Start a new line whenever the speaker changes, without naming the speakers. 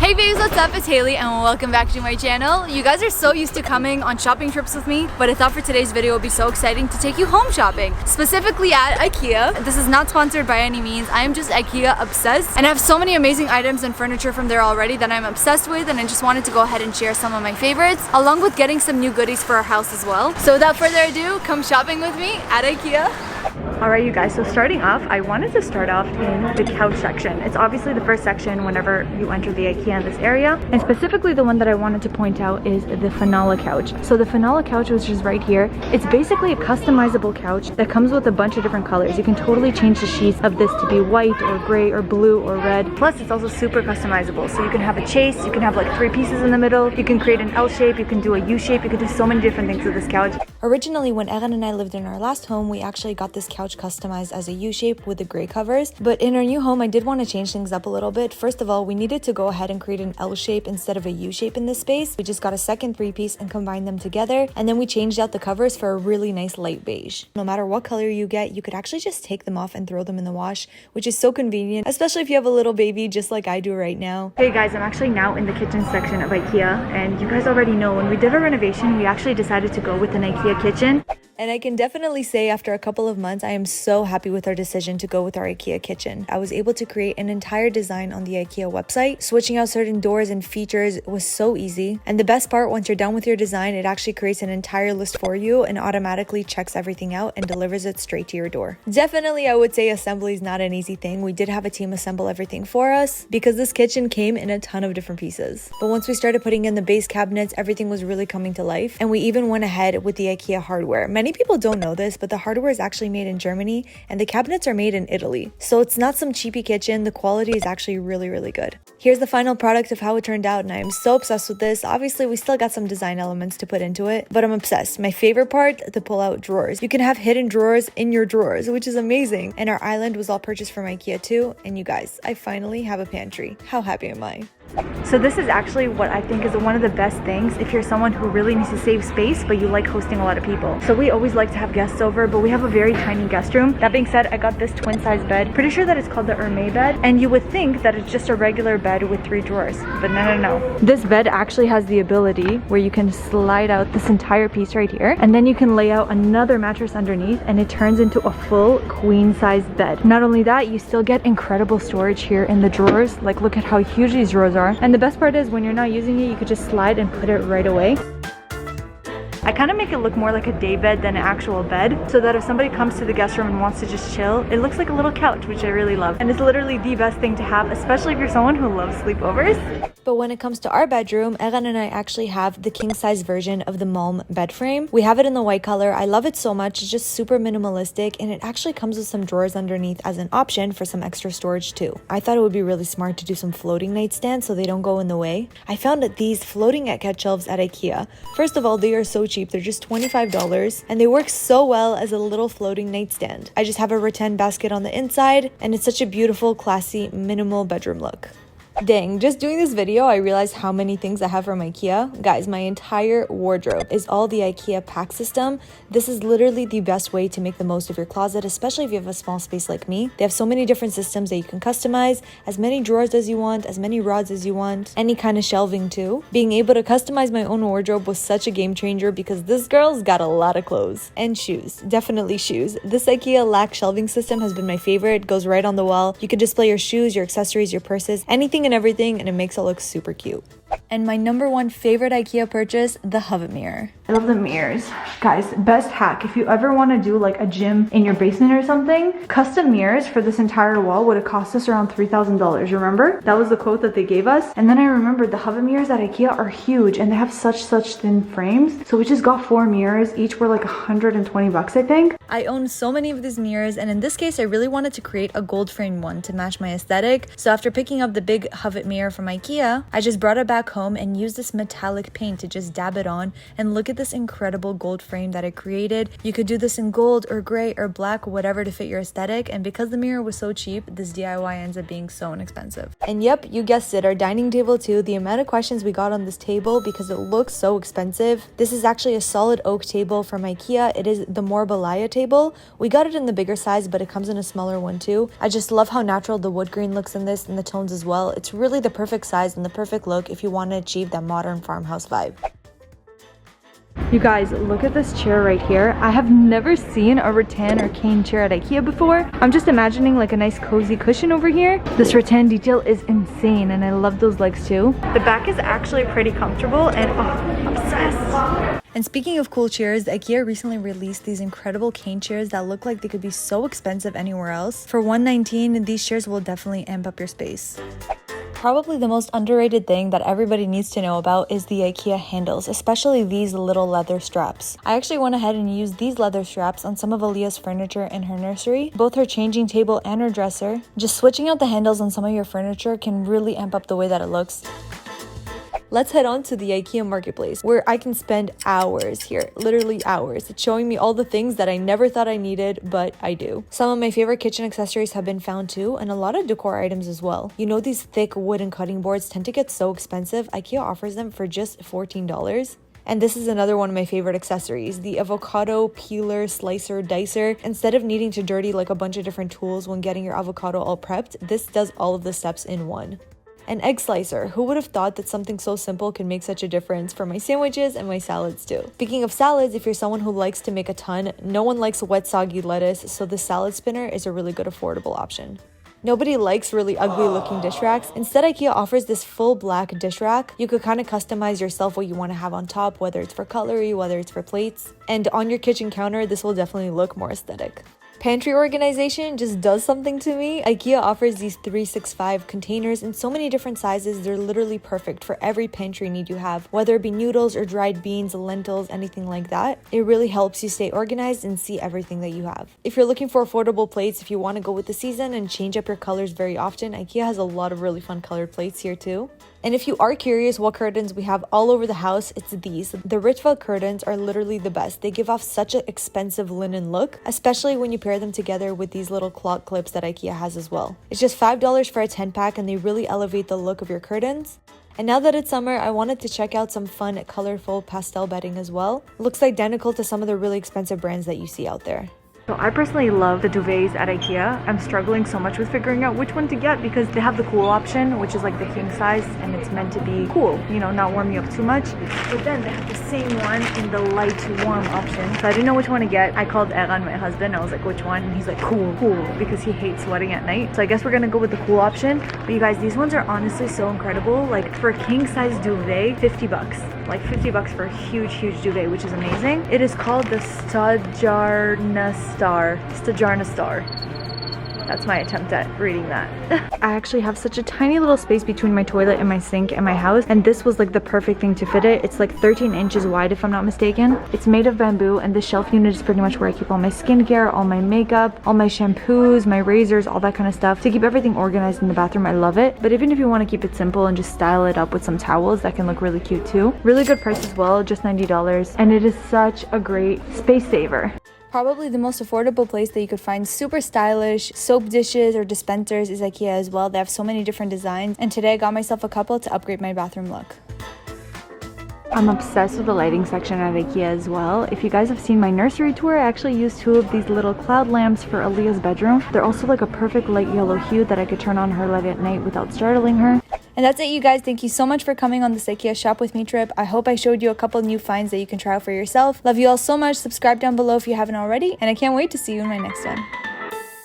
Hey babes, what's up? It's Haley and welcome back to my channel. You guys are so used to coming on shopping trips with me, but I thought for today's video it would be so exciting to take you home shopping, specifically at IKEA. This is not sponsored by any means. I am just IKEA obsessed and I have so many amazing items and furniture from there already that I'm obsessed with, and I just wanted to go ahead and share some of my favorites along with getting some new goodies for our house as well. So without further ado, come shopping with me at IKEA. Alright you guys, so starting off, I wanted to start off in the couch section. It's obviously the first section whenever you enter the IKEA in this area. And specifically the one that I wanted to point out is the Finale couch. So the Finale couch, which is right here, it's basically a customizable couch that comes with a bunch of different colors. You can totally change the sheets of this to be white or gray or blue or red. Plus it's also super customizable. So you can have a chase, you can have like 3 pieces in the middle, you can create an L shape, you can do a U shape, you can do so many different things with this couch.
Originally, when Erin and I lived in our last home, we actually got this couch customized as a U-shape with the gray covers. But in our new home, I did want to change things up a little bit. First of all, we needed to go ahead and create an L shape instead of a U shape in this space. We just got a second 3-piece and combined them together. And then we changed out the covers for a really nice light beige. No matter what color you get, you could actually just take them off and throw them in the wash, which is so convenient, especially if you have a little baby just like I do right now.
Hey guys, I'm actually now in the kitchen section of IKEA, and you guys already know when we did our renovation, we actually decided to go with an IKEA kitchen.
And I can definitely say after a couple of months, I am so happy with our decision to go with our IKEA kitchen. I was able to create an entire design on the IKEA website. Switching out certain doors and features was so easy. And the best part, once you're done with your design, it actually creates an entire list for you and automatically checks everything out and delivers it straight to your door. Definitely, I would say assembly is not an easy thing. We did have a team assemble everything for us because this kitchen came in a ton of different pieces. But once we started putting in the base cabinets, everything was really coming to life. And we even went ahead with the IKEA hardware. Many people don't know this, but the hardware is actually made in Germany and the cabinets are made in Italy. So it's not some cheapy kitchen. The quality is actually really good. Here's the final product of how it turned out, and I am so obsessed with this. Obviously, we still got some design elements to put into it, but I'm obsessed. My favorite part, the pull-out drawers. You can have hidden drawers in your drawers, which is amazing. And our island was all purchased from IKEA too. And you guys, I finally have a pantry. How happy am I?
So this is actually what I think is one of the best things if you're someone who really needs to save space but you like hosting a lot of people. So we always like to have guests over, but we have a very tiny guest room. That being said, I got this twin size bed. Pretty sure that it's called the Hermé bed, and you would think that it's just a regular bed with 3 drawers, but no. This bed actually has the ability where you can slide out this entire piece right here, and then you can lay out another mattress underneath and it turns into a full queen size bed. Not only that, you still get incredible storage here in the drawers. Like, look at how huge these drawers are. And the best part is when you're not using it, you could just slide and put it right away. I kind of make it look more like a day bed than an actual bed, so that if somebody comes to the guest room and wants to just chill, it looks like a little couch, which I really love. And it's literally the best thing to have, especially if you're someone who loves sleepovers.
But when it comes to our bedroom, Erin and I actually have the king size version of the Malm bed frame. We have it in the white color. I love it so much. It's just super minimalistic, and it actually comes with some drawers underneath as an option for some extra storage too. I thought it would be really smart to do some floating nightstands so they don't go in the way. I found that these floating etchette shelves at IKEA. First of all, they are so cheap. They're just $25 and they work so well as a little floating nightstand. I just have a rattan basket on the inside, and it's such a beautiful, classy, minimal bedroom look. Dang, just doing this video, I realized how many things I have from IKEA. Guys, my entire wardrobe is all the IKEA pack system. This is literally the best way to make the most of your closet, especially if you have a small space like me. They have so many different systems that you can customize, as many drawers as you want, as many rods as you want, any kind of shelving too. Being able to customize my own wardrobe was such a game changer because this girl's got a lot of clothes. And shoes, definitely shoes. This IKEA lac shelving system has been my favorite. It goes right on the wall. You can display your shoes, your accessories, your purses, anything and everything, and it makes it look super cute. And my #1 favorite IKEA purchase, the Hovet mirror.
I love the mirrors. Guys, best hack. If you ever want to do like a gym in your basement or something, custom mirrors for this entire wall would have cost us around $3,000. Remember? That was the quote that they gave us. And then I remembered the Hovet mirrors at IKEA are huge and they have such thin frames. So we just got 4 mirrors. Each were like $120, I think.
I own so many of these mirrors, and in this case, I really wanted to create a gold frame one to match my aesthetic. So after picking up the big Hovet mirror from IKEA, I just brought it back home home and use this metallic paint to just dab it on, and look at this incredible gold frame that I created. You could do this in gold or gray or black, whatever to fit your aesthetic, and because the mirror was so cheap, this DIY ends up being so inexpensive. And yep, you guessed it, our dining table too. The amount of questions we got on this table because it looks so expensive. This is actually a solid oak table from IKEA. It is the Morbalaya table. We got it in the bigger size, but it comes in a smaller one too. I just love how natural the wood grain looks in this and the tones as well. It's really the perfect size and the perfect look if you want to achieve that modern farmhouse vibe. You guys, look at this chair right here. I have never seen a rattan or cane chair at IKEA before. I'm just imagining like a nice cozy cushion over here. This rattan detail is insane and I love those legs too. The back is actually pretty comfortable and oh, obsessed. And speaking of cool chairs, IKEA recently released these incredible cane chairs that look like they could be so expensive anywhere else. For $119, these chairs will definitely amp up your space. Probably the most underrated thing that everybody needs to know about is the IKEA handles, especially these little leather straps. I actually went ahead and used these leather straps on some of Aaliyah's furniture in her nursery, both her changing table and her dresser. Just switching out the handles on some of your furniture can really amp up the way that it looks. Let's head on to the IKEA marketplace where I can spend hours here, literally hours. It's showing me all the things that I never thought I needed, but I do. Some of my favorite kitchen accessories have been found too, and a lot of decor items as well. You know, these thick wooden cutting boards tend to get so expensive. IKEA offers them for just $14. And this is another one of my favorite accessories, the avocado peeler, slicer, dicer. Instead of needing to dirty like a bunch of different tools when getting your avocado all prepped, this does all of the steps in one. An egg slicer. Who would have thought that something so simple can make such a difference for my sandwiches and my salads too? Speaking of salads, if you're someone who likes to make a ton, no one likes wet soggy lettuce, so the salad spinner is a really good affordable option. Nobody likes really ugly looking dish racks. Instead, IKEA offers this full black dish rack. You could kind of customize yourself what you want to have on top, whether it's for cutlery, whether it's for plates. And on your kitchen counter, this will definitely look more aesthetic. Pantry organization just does something to me. IKEA offers these 365 containers in so many different sizes. They're literally perfect for every pantry need you have, whether it be noodles or dried beans, lentils, anything like that. It really helps you stay organized and see everything that you have. If you're looking for affordable plates, if you want to go with the season and change up your colors very often, IKEA has a lot of really fun colored plates here too. And if you are curious what curtains we have all over the house, it's these. The Ritva curtains are literally the best. They give off such an expensive linen look, especially when you pair them together with these little clock clips that IKEA has as well. It's just $5 for a 10-pack and they really elevate the look of your curtains. And now that it's summer, I wanted to check out some fun, colorful pastel bedding as well. It looks identical to some of the really expensive brands that you see out there. So I personally love the duvets at IKEA. I'm struggling so much with figuring out which one to get because they have the cool option, which is like the king size, and it's meant to be cool, you know, not warm you up too much. But then they have the same one in the light to warm option. So I didn't know which one to get. I called Eran, my husband. I was like, which one? And he's like, cool, because he hates sweating at night. So I guess we're gonna go with the cool option. But you guys, these ones are honestly so incredible. Like for a king size duvet, $50. Like $50 for a huge duvet, which is amazing. It is called the Stajarna Star. That's my attempt at reading that. I actually have such a tiny little space between my toilet and my sink and my house, and this was like the perfect thing to fit it. It's like 13 inches wide if I'm not mistaken. It's made of bamboo, and this shelf unit is pretty much where I keep all my skincare, all my makeup, all my shampoos, my razors, all that kind of stuff. To keep everything organized in the bathroom, I love it. But even if you want to keep it simple and just style it up with some towels, that can look really cute too. Really good price as well, just $90, and it is such a great space saver. Probably the most affordable place that you could find super stylish soap dishes or dispensers is IKEA as well. They have so many different designs, and today I got myself a couple to upgrade my bathroom look. I'm obsessed with the lighting section at IKEA as well. If you guys have seen my nursery tour, I actually used 2 of these little cloud lamps for Aaliyah's bedroom. They're also like a perfect light yellow hue that I could turn on her light at night without startling her. And that's it, you guys. Thank you so much for coming on this IKEA shop with me trip. I hope I showed you a couple new finds that you can try out for yourself. Love you all so much. Subscribe down below if you haven't already, and I can't wait to see you in my next one.